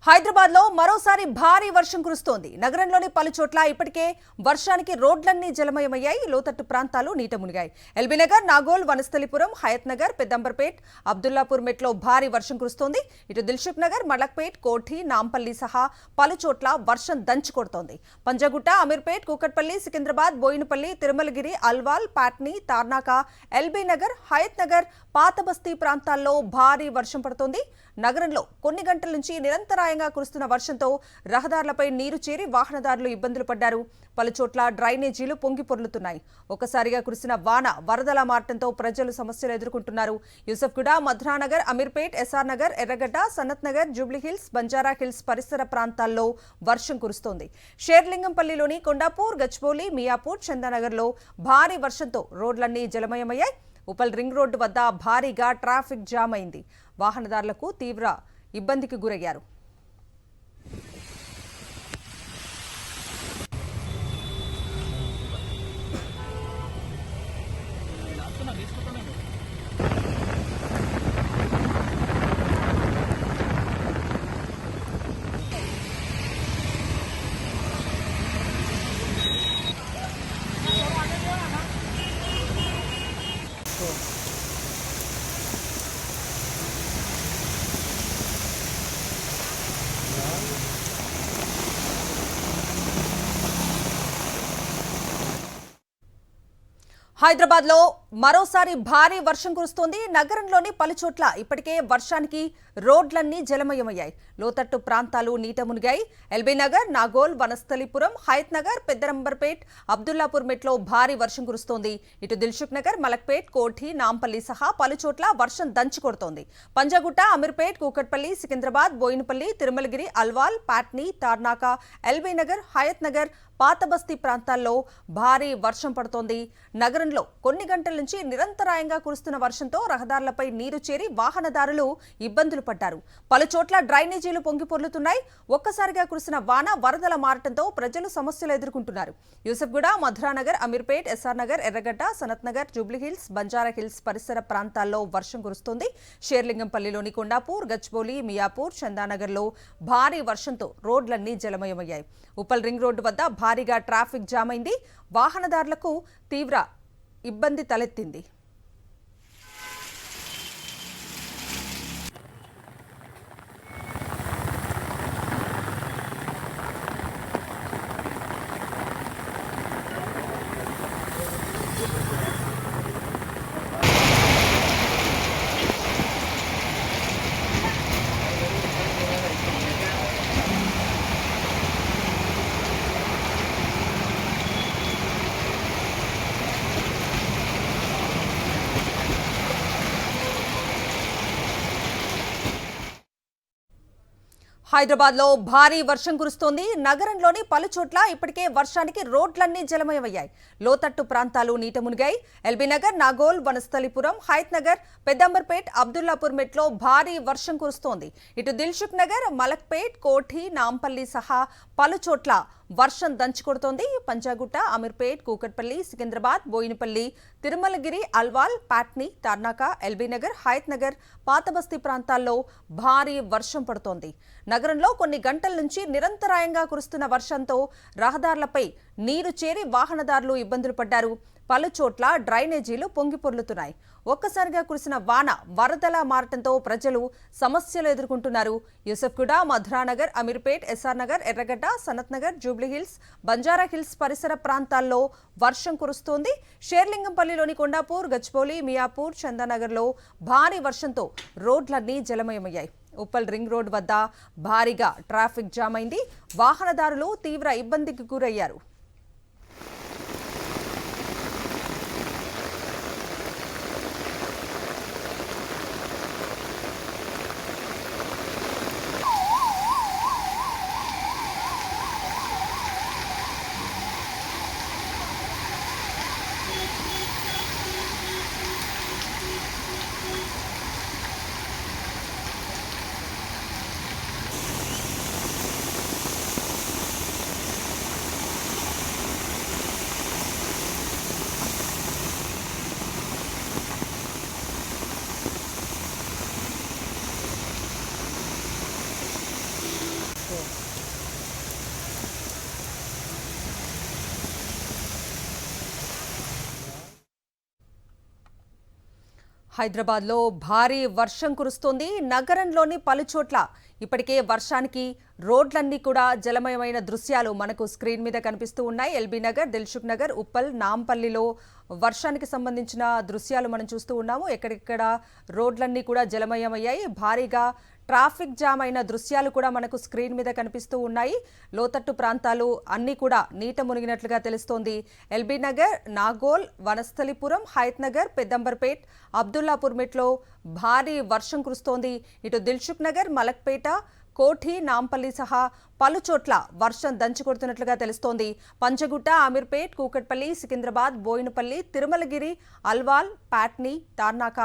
హైదరాబాద్ లో మరోసారి భారీ వర్షం కురుస్తోంది. నగరంలోని పలు చోట్ల ఇప్పటికే వర్షానికి రోడ్లన్నీ జలమయమయ్యాయి. లోతట్టు ప్రాంతాలు నీట మునిగాయి. ఎల్బీ నగర్, నాగోల్, వనస్థలిపురం, హయత్ నగర్, పెద్దంబర్పేట్, అబ్దుల్లాపూర్ మెట్లో భారీ వర్షం కురుస్తోంది. ఇటు దిల్సుఖ్ నగర్, మలక్పేట్, కోఠి, నాంపల్లి సహా పలు చోట్ల వర్షం దంచి కొడుతోంది. పంజాగుట్ట, అమీర్పేట్, కూకట్పల్లి, సికింద్రాబాద్, బోయినపల్లి, తిరుమలగిరి, అల్వాల్, పాట్నీ, తార్నాక, ఎల్బీ నగర్, హయత్ నగర్, పాతబస్తీ ప్రాంతాల్లో భారీ వర్షం పడుతోంది. నగరంలో కొన్ని గంటల నుంచి నిరంతరాయంగా కురుస్తున్న వర్షంతో రహదారులపై నీరు చేరి వాహనదారులు ఇబ్బందులు పడ్డారు. పలుచోట్ల డ్రైనేజీలు పొంగి పొర్లుతున్నాయి. ఒక్కసారిగా కురిసిన వాన వరదలా మారటంతో ప్రజలు సమస్యలు ఎదుర్కొంటున్నారు. యూసఫ్గూడ, మధురానగర్, అమీర్పేట్, ఎస్ఆర్ నగర్, ఎర్రగడ్డ, సనత్ నగర్, జూబ్లీహిల్స్, బంజారా హిల్స్ పరిసర ప్రాంతాల్లో వర్షం కురుస్తోంది. షేర్లింగంపల్లిలోని కొండాపూర్, గచ్చిబౌలి, మియాపూర్, చందానగర్లో భారీ వర్షంతో రోడ్లన్నీ జలమయమయ్యాయి. ఉపల్ రింగ్ రోడ్డు వద్ద భారీగా ట్రాఫిక్ జామ్ అయింది. వాహనదారులకు తీవ్ర ఇబ్బందికి గురయ్యారు. హైదరాబాద్ లో మరోసారి భారీ వర్షం కురుస్తోంది. నగరంలోని పలుచోట్ల ఇప్పటికే వర్షానికి రోడ్లన్నీ జలమయమయ్యాయి. లోతట్టు ప్రాంతాలు నీట మునిగాయి. ఎల్బీ నగర్, నాగోల్, వనస్థలిపురం, హయత్ నగర్, పెద్దంబర్పేట్, అబ్దుల్లాపూర్ మెట్లో భారీ వర్షం కురుస్తోంది. ఇటు దిల్సుఖ్ నగర్, మలక్పేట్, కోఠి, నాంపల్లి సహా పలుచోట్ల వర్షం దంచి కొడుతోంది. పంజాగుట్ట, అమీర్పేట్, కూకట్పల్లి, సికింద్రాబాద్, బోయినపల్లి, తిరుమలగిరి, అల్వాల్, పాట్నీ, తార్నాక, ఎల్బీ నగర్, హయత్ నగర్, పాతబస్తీ ప్రాంతాల్లో భారీ వర్షం పడుతోంది. నగరంలో కొన్ని గంటల నుంచి నిరంతరాయంగా కురుస్తున్న వర్షంతో రహదారులపై నీరు చేరి వాహనదారులు ఇబ్బందులు పడ్డారు. పలుచోట్ల డ్రైనేజీలు పొంగి పొర్లుతున్నాయి. ఒక్కసారిగా కురిసిన వాన వరదల మారటంతో ప్రజలు సమస్యలు ఎదుర్కొంటున్నారు. యూసఫ్గూడ, మధురానగర్, అమీర్పేట్, ఎస్ఆర్ నగర్, ఎర్రగడ్డ, సనత్ నగర్, జూబ్లీహిల్స్, బంజారా హిల్స్ పరిసర ప్రాంతాల్లో వర్షం కురుస్తోంది. షేర్లింగంపల్లిలోని కొండాపూర్, గచ్చిబౌలి, మియాపూర్, చందానగర్లో భారీ వర్షంతో రోడ్లన్నీ జలమయమయ్యాయి. ఉపల్ రింగ్ రోడ్డు వద్ద భారీగా ట్రాఫిక్ జామ్ అయింది. వాహనదారులకు తీవ్ర ఇబ్బంది తలెత్తింది. హైదరాబాద్ లో భారీ వర్షం కురుస్తోంది. నగరంలోని పలుచోట్ల ఇప్పటికే వర్షానికి రోడ్లన్నీ జలమయమయ్యాయి. లోతట్టు ప్రాంతాలు నీట మునిగాయి. ఎల్బీ నగర్, నాగోల్, వనస్థలిపురం, హయత్ నగర్, పెద్దంబర్పేట్, అబ్దుల్లాపూర్ మెట్లో భారీ వర్షం కురుస్తోంది. ఇటు దిల్సుఖ్ నగర్, మలక్పేట్, కోఠి, నాంపల్లి సహా పలుచోట్ల వర్షం దంచుకొడుతోంది. పంజాగుట్ట, అమీర్పేట్, కూకట్పల్లి, సికింద్రాబాద్, బోయినపల్లి, తిరుమలగిరి, అల్వాల్, పాట్నీ, తార్నాక, ఎల్బీ నగర్, హయత్ నగర్, పాతబస్తీ ప్రాంతాల్లో భారీ వర్షం పడుతోంది. నగరంలో కొన్ని గంటల నుంచి నిరంతరాయంగా కురుస్తున్న వర్షంతో రహదారులపై నీరు చేరి వాహనదారులు ఇబ్బందులు పడ్డారు. పలుచోట్ల డ్రైనేజీలు పొంగి పొర్లుతున్నాయి. ఒక్కసారిగా కురిసిన వాన వరదలా మారటంతో ప్రజలు సమస్యలు ఎదుర్కొంటున్నారు. యూసఫ్గూడ, మధురానగర్, అమీర్పేట్, ఎస్ఆర్ నగర్, ఎర్రగడ్డ, సనత్ నగర్, జూబ్లీహిల్స్, బంజారా హిల్స్ పరిసర ప్రాంతాల్లో వర్షం కురుస్తోంది. షేర్లింగంపల్లిలోని కొండాపూర్, గచ్చిబౌలి, మియాపూర్, చందానగర్లో భారీ వర్షంతో రోడ్లన్నీ జలమయమయ్యాయి. ఉపల్ రింగ్ రోడ్ వద్ద భారీగా ట్రాఫిక్ జామ్ అయింది. వాహనదారులు తీవ్ర ఇబ్బందికి గురయ్యారు. హైదరాబాద్లో భారీ వర్షం కురుస్తోంది. నగరంలోని పలుచోట్ల ఇప్పటికే వర్షానికి రోడ్లన్నీ కూడా జలమయమైన దృశ్యాలు మనకు స్క్రీన్ మీద కనిపిస్తూ ఉన్నాయి. ఎల్బీ నగర్, దిల్సుఖ్ నగర్, ఉప్పల్, నాంపల్లిలో వర్షానికి సంబంధించిన దృశ్యాలు మనం చూస్తూ ఉన్నాము. ఎక్కడెక్కడ రోడ్లన్నీ కూడా జలమయమయ్యాయి. భారీగా ట్రాఫిక్ జామ్ అయిన దృశ్యాలు కూడా మనకు స్క్రీన్ మీద కనిపిస్తూ ఉన్నాయి. లోతట్టు ప్రాంతాలు అన్నీ కూడా నీట మునిగినట్లుగా తెలుస్తోంది. ఎల్బీ నగర్, నాగోల్, వనస్థలిపురం, హయత్ నగర్, పెద్దంబర్పేట్, అబ్దుల్లాపూర్ మెట్లో భారీ వర్షం కురుస్తోంది. ఇటు దిల్సుఖ్ నగర్, మలక్పేట, కోఠి, నాంపల్లి సహా పలు చోట్ల వర్షం దంచుకొడుతున్నట్లుగా తెలుస్తోంది. పంచగుట్ట, అమీర్పేట్, కూకట్పల్లి, సికింద్రాబాద్, బోయినపల్లి, తిరుమలగిరి, అల్వాల్, పాట్నీ, తార్నాక,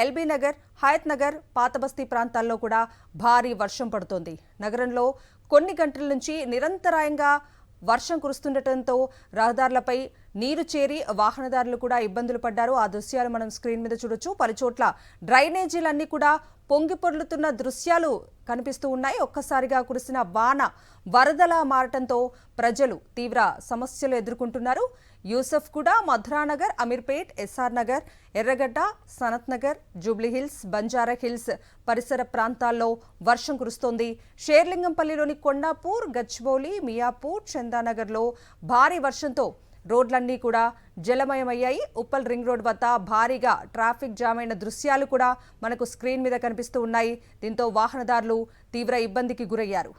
ఎల్బీ నగర్, హయత్ నగర్, పాతబస్తీ ప్రాంతాల్లో కూడా భారీ వర్షం పడుతోంది. నగరంలో కొన్ని గంటల నుంచి నిరంతరాయంగా వర్షం కురుస్తుండటంతో రహదారులపై నీరు చేరి వాహనదారులు కూడా ఇబ్బందులు పడ్డారు. ఆ దృశ్యాలు మనం స్క్రీన్ మీద చూడొచ్చు. పలుచోట్ల డ్రైనేజీలన్నీ కూడా పొంగి పొర్లుతున్న దృశ్యాలు కనిపిస్తూ ఉన్నాయి. ఒక్కసారిగా కురిసిన వాన వరదలా మారటంతో ప్రజలు తీవ్ర సమస్యలు ఎదుర్కొంటున్నారు. యూసఫ్ కూడా, మధురానగర్, అమీర్పేట్, ఎస్ఆర్ నగర్, ఎర్రగడ్డ, సనత్ నగర్, జూబ్లీహిల్స్, బంజారా హిల్స్ పరిసర ప్రాంతాల్లో వర్షం కురుస్తోంది. షేర్లింగంపల్లిలోని కొండాపూర్, గచ్చిబౌలి, మియాపూర్, చందానగర్లో భారీ వర్షంతో రోడ్లన్నీ కూడా జలమయమయ్యాయి. ఉప్పల్ రింగ్ రోడ్ వద్ద భారీగా ట్రాఫిక్ జామ్ అయిన దృశ్యాలు కూడా మనకు స్క్రీన్ మీద కనిపిస్తూ ఉన్నాయి. దీంతో వాహనదారులు తీవ్ర ఇబ్బందికి గురయ్యారు.